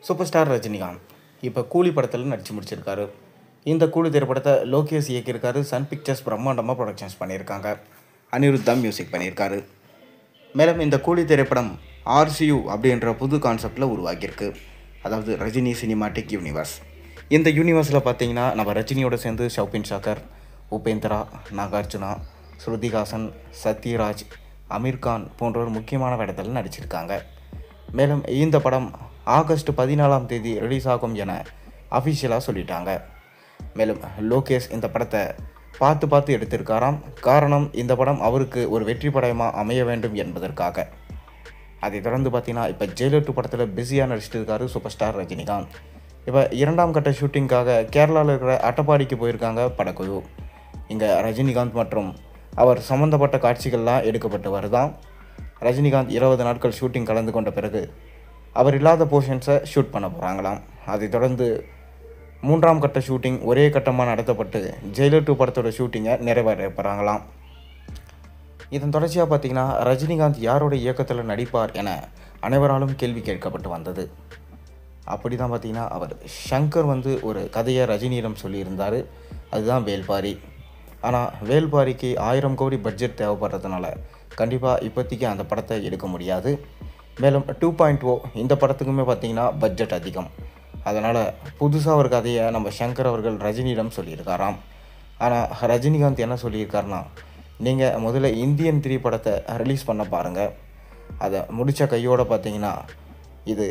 Super star Rajinikanth இப்போ கூலி படத்தில் நடித்து முடிச்சிருக்காரு. இந்த கூலி திரைப்படத்தை லோகேஷ் இயக்கியிருக்காரு. சன் பிக்சர்ஸ் பிரம்மாண்டமாக ப்ரொடக்ஷன்ஸ் பண்ணியிருக்காங்க. அனிருத் தான் மியூசிக் பண்ணியிருக்காரு. மேலும் இந்த கூலி திரைப்படம் RCU அப்படின்ற புது கான்செப்டில் உருவாக்கியிருக்கு. அதாவது ரஜினி சினிமாட்டிக் யூனிவர்ஸ். இந்த யூனிவர்ஸில் பார்த்தீங்கன்னா நம்ம ரஜினியோடு சேர்ந்து ஷௌபின் ஷாக்கர், உபேந்திரா, நாகார்ஜுனா, ஸ்ருதிஹாசன், சத்யராஜ், அமீர்கான் போன்றோர் முக்கியமான வேடத்தில் நடிச்சிருக்காங்க. மேலும் இந்த படம் ஆகஸ்ட் 14ஆம் தேதி ரிலீஸ் ஆகும் என அஃபிஷியலாக சொல்லிட்டாங்க. மேலும் லோகேஷ் இந்த படத்தை பார்த்து எடுத்திருக்காராம். காரணம், இந்த படம் அவருக்கு ஒரு வெற்றி படமாக அமைய வேண்டும் என்பதற்காக. அதை தொடர்ந்து பார்த்தீங்கன்னா இப்போ ஜெயிலர் 2 படத்தில் பிஸியாக நடிச்சிட்டு இருக்காரு சூப்பர் ஸ்டார் ரஜினிகாந்த். இப்போ 2ஆம் கட்ட ஷூட்டிங்காக கேரளாவில் இருக்கிற அட்டப்பாடிக்கு போயிருக்காங்க படக்குழு. இங்கே ரஜினிகாந்த் மற்றும் அவர் சம்மந்தப்பட்ட காட்சிகள்லாம் எடுக்கப்பட்டு வருதான். ரஜினிகாந்த் 20 நாட்கள் ஷூட்டிங் கலந்து கொண்ட பிறகு அவர் இல்லாத போர்ஷன்ஸை ஷூட் பண்ண போகிறாங்களாம். அதை தொடர்ந்து 3ஆம் கட்ட ஷூட்டிங் ஒரே கட்டமாக நடத்தப்பட்டு ஜெயிலர் 2 படத்தோட ஷூட்டிங்கை நிறைவேற போகிறாங்களாம். இதன் தொடர்ச்சியாக பார்த்திங்கன்னா ரஜினிகாந்த் யாரோட இயக்கத்தில் நடிப்பார் என அனைவராலும் கேள்வி கேட்கப்பட்டு வந்தது. அப்படி தான் பார்த்திங்கன்னா அவர் ஷங்கர் ஒரு கதையை ரஜினியிடம் சொல்லியிருந்தார். அதுதான் வேல்பாரி. ஆனால் வேல்பாரிக்கு 1000 கோடி பட்ஜெட் தேவைப்படுறதுனால கண்டிப்பாக இப்போதைக்கு அந்த படத்தை எடுக்க முடியாது. மேலும் 2.0 இந்த படத்துக்குமே பார்த்திங்கன்னா பட்ஜெட் அதிகம். அதனால் புதுசாக ஒரு கதையை நம்ம ஷங்கர் அவர்கள் ரஜினியிடம் சொல்லியிருக்காராம். ஆனால் ரஜினிகாந்த் என்ன சொல்லியிருக்காருன்னா, நீங்கள் முதல்ல இந்தியன் 3 படத்தை ரிலீஸ் பண்ண பாருங்கள். அதை முடித்த கையோடு பார்த்திங்கன்னா இது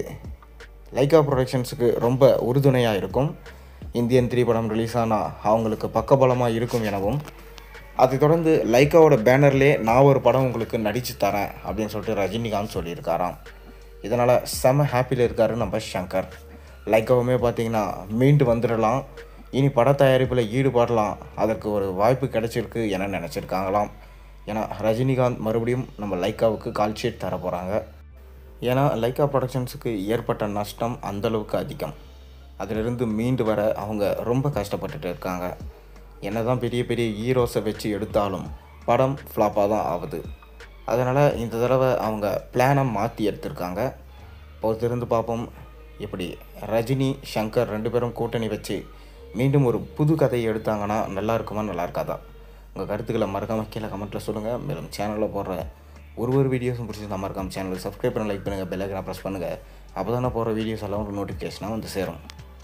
லைக்கா ப்ரொடக்ஷன்ஸுக்கு ரொம்ப உறுதுணையாக இருக்கும். இந்தியன் 3 படம் ரிலீஸ் ஆனால் அவங்களுக்கு பக்கபலமாக இருக்கும் எனவும், அதை தொடர்ந்து லைக்காவோட பேனர்லேயே நான் ஒரு படம் உங்களுக்கு நடித்து தரேன் அப்படின்னு சொல்லிட்டு ரஜினிகாந்த் சொல்லியிருக்காராம். இதனால் செம ஹாப்பியில் இருக்கார் நம்ம ஷங்கர். லைக்காவுமே பார்த்திங்கன்னா மீண்டு வந்துடலாம், இனி பட தயாரிப்பில் ஈடுபடலாம், அதற்கு ஒரு வாய்ப்பு கிடைச்சிருக்கு என நினச்சிருக்காங்களாம். ஏன்னா ரஜினிகாந்த் மறுபடியும் நம்ம லைக்காவுக்கு கால் ஷீட் தர போகிறாங்க. ஏன்னா லைக்கா ப்ரொடக்ஷன்ஸுக்கு ஏற்பட்ட நஷ்டம் அந்தளவுக்கு அதிகம். அதிலிருந்து மீண்டு வர அவங்க ரொம்ப கஷ்டப்பட்டுட்டு இருக்காங்க. என்ன தான் பெரிய பெரிய ஹீரோஸை வச்சு எடுத்தாலும் படம் ஃப்ளாப்பாக தான் ஆகுது. அதனால் இந்த தடவை அவங்க பிளானை மாற்றி எடுத்திருக்காங்க. பொறுத்திருந்து பார்ப்போம். இப்படி ரஜினி ஷங்கர் 2 பேரும் கூட்டணி வச்சு மீண்டும் ஒரு புது கதையை எடுத்தாங்கன்னா நல்லா இருக்குமா நல்லா இருக்காதா? உங்கள் கருத்துக்களை மறக்காமல் கீழே கமெண்ட்டில் சொல்லுங்கள். மேலும் சேனலில் போடுற ஒரு வீடியோஸும் பிடிச்சிருந்தா மறக்காமல் சேனலுக்கு சப்ஸ்கிரைப் பண்ண, லைக் பண்ணுங்கள், பெல் ஐக்கானை ப்ரெஸ் பண்ணுங்கள். அப்போ தானே போடுற வீடியோஸ் எல்லாம் ஒரு நோட்டிஃபிகேஷனாக வந்து சேரும்.